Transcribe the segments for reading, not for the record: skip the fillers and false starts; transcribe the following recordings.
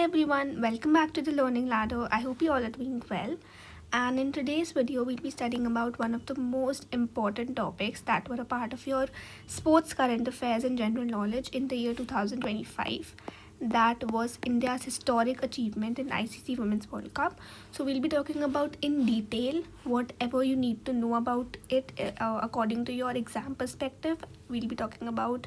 Everyone, welcome back to the Learning Ladder. I hope you all are doing well. And in today's video, we'll be studying about one of the most important topics that were a part of your sports current affairs and general knowledge in the year 2025. That was India's historic achievement in ICC Women's World Cup. So we'll be talking about in detail whatever you need to know about it according to your exam perspective. We'll be talking about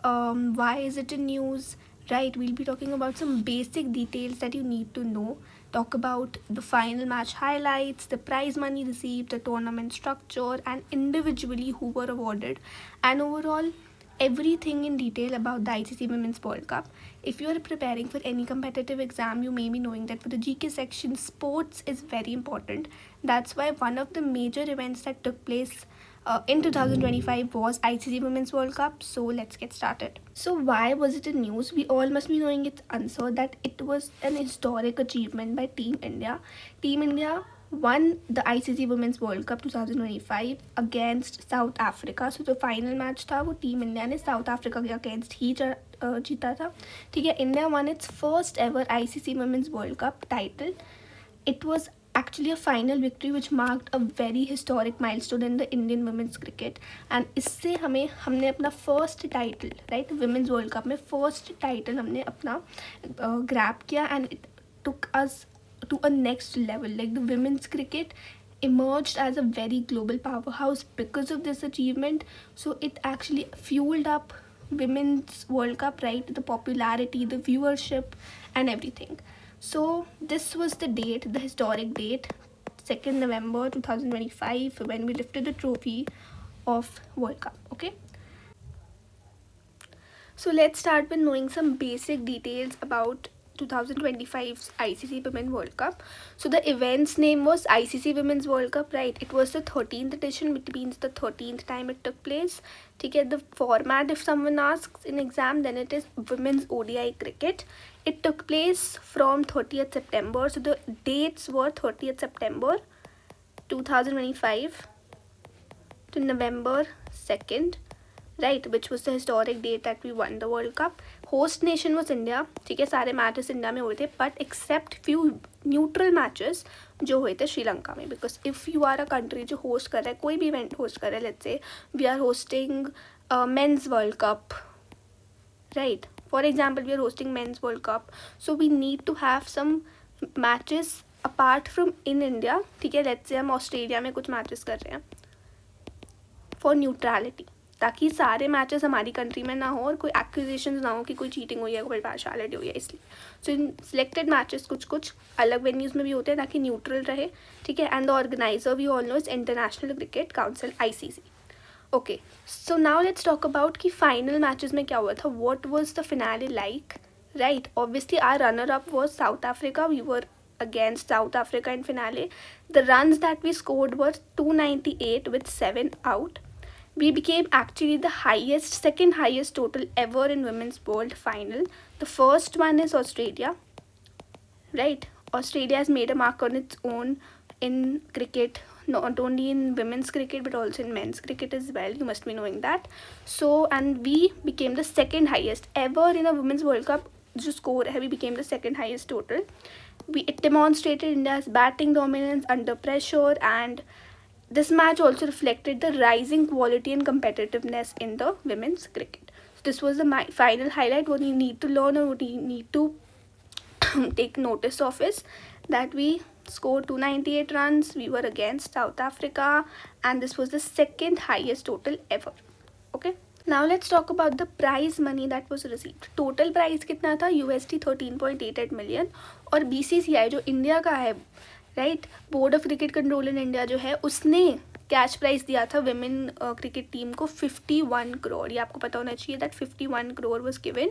why is it in news, right? We'll be talking about some basic details that you need to know, talk about the final match highlights, the prize money received, the tournament structure, and individually who were awarded, and overall everything in detail about the ICC Women's World Cup. If you are preparing for any competitive exam, you may be knowing that for the GK section, sports is very important. That's why one of the major events that took place in 2025 was ICC Women's World Cup. So let's get started. So why was it in news? We all must be knowing its answer, that it was an historic achievement by Team India. Team India won the ICC Women's World Cup 2025 against South Africa. So जो final match था वो team India ने south Africa के against ही जीता था. ठीक है. India won its first ever ICC Women's World Cup title. It was actually a final victory which marked a very historic milestone in the Indian women's cricket, and इससे हमने अपना first title, right, women's world cup में first title हमने अपना grab किया, and it took us to a next level. Like, the women's cricket emerged as a very global powerhouse because of this achievement. So it actually fueled up women's world cup, right, the popularity, the viewership, and everything. So this was the date, the historic date, 2nd November 2025, when we lifted the trophy of World Cup. Okay. So let's start with knowing some basic details about 2025's ICC Women's World Cup. So the event's name was ICC Women's World Cup, right? It was the 13th edition, which means the 13th time it took place. Okay, the format, if someone asks in exam, then it is Women's ODI Cricket. It took place from 30th September. So the dates were 30th September 2025 to November 2nd. Right, which was the historic date that we won the World Cup. Host nation was India. ठीक है, सारे matches India में हुए थे, but except few neutral matches जो हुए थे श्रीलंका में. Because if you are a country जो host कर रहा है, कोई भी event host कर रहा है, let's say we are hosting men's World Cup, right? For example, we are hosting men's World Cup, so we need to have some matches apart from in India. ठीक है, let's say हम Australia में कुछ matches कर रहे हैं for neutrality, ताकि सारे मैचेस हमारी कंट्री में ना हो और कोई एक्विजिशंस ना हो कि कोई चीटिंग हुई है, कोई पार्शियलिटी हुई है. इसलिए सो इन सिलेक्टेड मैचेस कुछ अलग वेन्यूज़ में भी होते हैं ताकि न्यूट्रल रहे. ठीक है. And the organiser we all know is International Cricket Council, ICC. Okay, so now let's talk about कि फाइनल मैचेस में क्या हुआ था. What was the finale like, right? Obviously our runner up was South Africa. We were against South Africa in finale. The runs that we scored were 298 with 7 out. We became actually the second highest total ever in women's world final. The first one is Australia, right? Australia has made a mark on its own in cricket, not only in women's cricket but also in men's cricket as well. You must be knowing that. So, and we became the second highest ever in a women's World Cup. जो score है, we became the second highest total. It demonstrated India's batting dominance under pressure, and this match also reflected the rising quality and competitiveness in the women's cricket. So this was the final highlight. What you need to learn or what you need to take notice of is that we scored 298 runs. We were against South Africa, and this was the second highest total ever. Okay. Now let's talk about the prize money that was received. Total prize कितना था? USD 13.88 million. और BCCI जो India का है, right, board of cricket control in India जो है, उसने cash prize दिया था विमेन क्रिकेट टीम को 51 करोड़. ये आपको पता होना चाहिए that 51 crore was given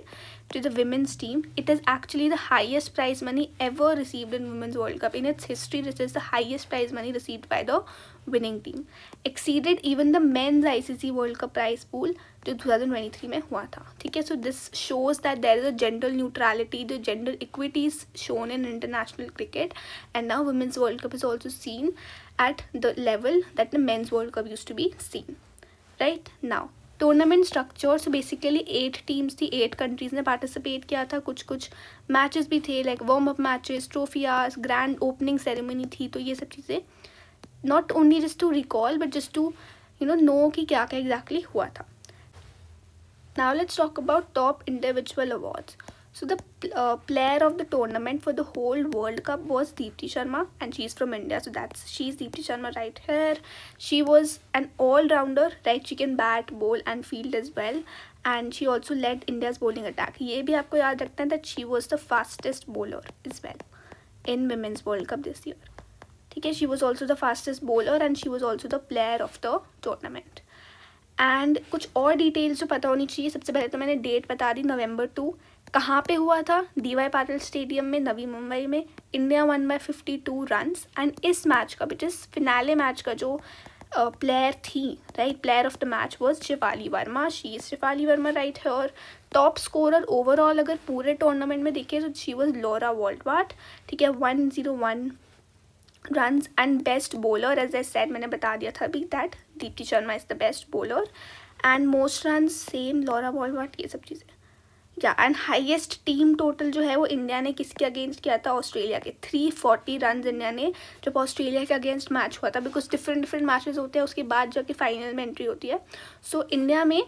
to the women's team. It is actually the highest prize money ever received in Women's World Cup. In its history, this is the highest prize money received by the winning team. Exceeded even the men's ICC World Cup prize pool जो 2023 में हुआ था. ठीक है. So this shows that there is a gender neutrality, the gender equity is shown in international cricket, and now Women's World Cup is also seen at the level that the men's World Cup used to be seen. Right now, tournament structure, so basically 8 teams थी, 8 countries ने participate किया था. कुछ matches भी थे, like warm up matches, trophies, grand opening ceremony थी. तो ये सब चीज़ें not only just to recall but just to know कि क्या क्या एग्जैक्टली हुआ था. Now let's talk about top individual awards. So the player of the tournament for the whole World Cup was Deepti Sharma, and she's from India. So she's Deepti Sharma right here. She was an all-rounder, right? She can bat, bowl, and field as well. And she also led India's bowling attack. ये भी आपको याद रखना है that she was the fastest bowler as well in Women's World Cup this year. ठीक है, she was also the fastest bowler and she was also the player of the tournament. And कुछ और डिटेल्स जो पता होनी चाहिए. सबसे पहले तो मैंने डेट बता दी, November 2. कहाँ पे हुआ था? DY पाटिल स्टेडियम में, नवी मुंबई में. India one by 52 runs. And इस मैच का विच इज़ फिनाले मैच का जो प्लेयर थी, right, player of the match was Shafali Verma. She is Shafali Verma right here. Top scorer overall अगर पूरे टूर्नामेंट में देखें तो शी वॉज लॉरा वॉल्टवाट. ठीक है, 101 runs. And best bowler, as I said, मैंने बता दिया था अभी that Deepti Sharma is the best bowler. And most runs same Laura Wolvaardt, ये सब चीज़ें. या एंड हाईएस्ट टीम टोटल जो है वो इंडिया ने किसके अगेंस्ट किया था? ऑस्ट्रेलिया के. 340 रन इंडिया ने जब ऑस्ट्रेलिया के अगेंस्ट मैच हुआ था, बिकॉज डिफरेंट मैचेस होते हैं, उसके बाद जाके फाइनल में एंट्री होती है. सो इंडिया में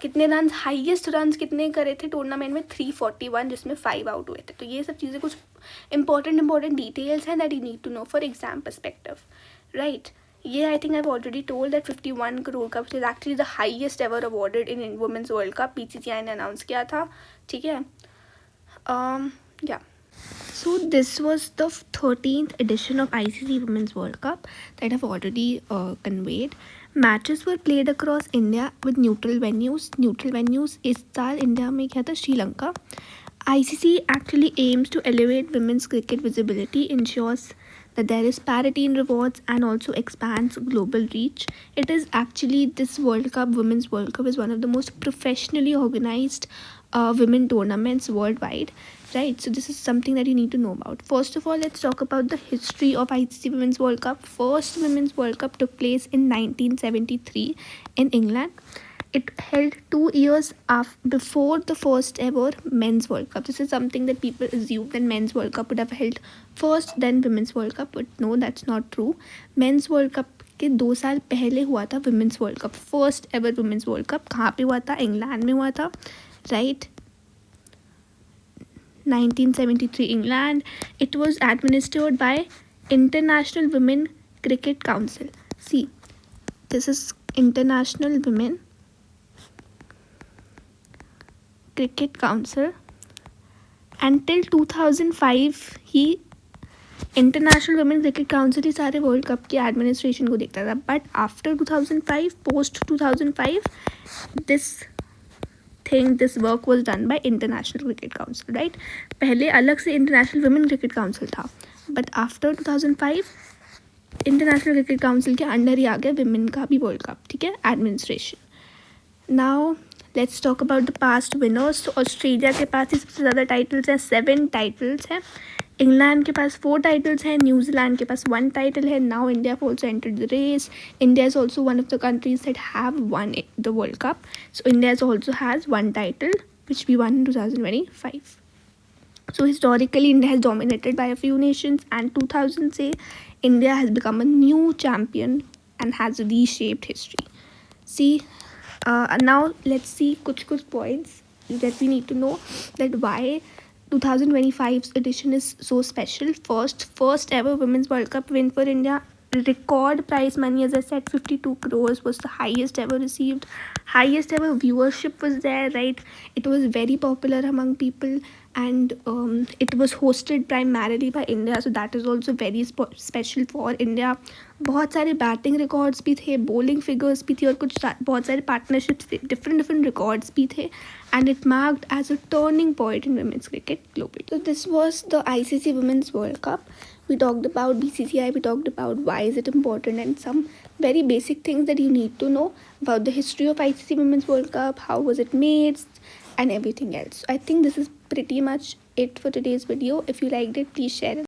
कितने रन, हाईएस्ट रन कितने करे थे टूर्नामेंट में? 341, जिसमें 5 आउट हुए थे. तो ये सब चीज़ें कुछ इंपॉर्टेंट डिटेल्स हैं that you need to know for exam perspective, right. ये I think I have already told that 51 crore का is actually the highest ever awarded in women's World Cup. BCCI ने अनाउंस किया था. ठीक है, या. So this was the 13th edition of ICC Women's World Cup that I've already conveyed. Matches were played across India with neutral venues. Neutral venues इस साल India में क्या था? Sri Lanka. ICC actually aims to elevate women's cricket visibility, ensures that there is parity in rewards and also expands global reach. It is actually, this World Cup, Women's World Cup, is one of the most professionally organized women tournaments worldwide, right? So this is something that you need to know about. First of all, let's talk about the history of ICC Women's World Cup. First Women's World Cup took place in 1973 in England. It held 2 years before the first ever Men's World Cup. This is something that people assume that Men's World Cup would have held first, then Women's World Cup. But no, that's not true. Men's World Cup के 2 साल पहले हुआ था Women's World Cup. First ever Women's World Cup कहाँ पे हुआ था? England में हुआ था, right? 1973 England. It was administered by International Women Cricket Council. See, this is International Women Cricket Council. Until 2005 he international women cricket council ही सारे world cup के administration को देखता था. But after 2005, post 2005, this work was done by international Cricket council, right. पहले अलग से international women cricket council था, but after 2005 international Cricket council के अंडर ही आ गया विमेन का भी वर्ल्ड कप. ठीक है, administration. Now let's talk about the past winners. तो ऑस्ट्रेलिया के पास ही सबसे ज़्यादा टाइटल्स हैं, 7 टाइटल्स हैं. इंग्लैंड के पास 4 टाइटल्स हैं. न्यूजीलैंड के पास 1 टाइटल है. Now India also entered the race. India is also one of the countries that have won the world cup. So India also has 1 title which we won in 2025. So historically, India has dominated by a few nations, and 2000 से India has become a new champion and has reshaped history. See, now let's see कुछ points that we need to know that why 2025's edition is so special. First ever Women's World Cup win for India. Record prize money, as I said, 52 crores was the highest ever received. Highest ever viewership was there, right? It was very popular among people, and it was hosted primarily by India, so that is also very special for India. बहुत सारे batting records भी थे, bowling figures भी थी, और कुछ बहुत सारे पार्टनरशिप्स थे, डिफरेंट रिकॉर्ड्स भी थे, and it marked as a turning point in women's cricket globally. So this was the ICC Women's World Cup. We talked about BCCI, we talked about why is it important, and some very basic things that you need to know about the history of ICC Women's World Cup, how was it made, and everything else. So I think this is pretty much it for today's video. If you liked it, please share it.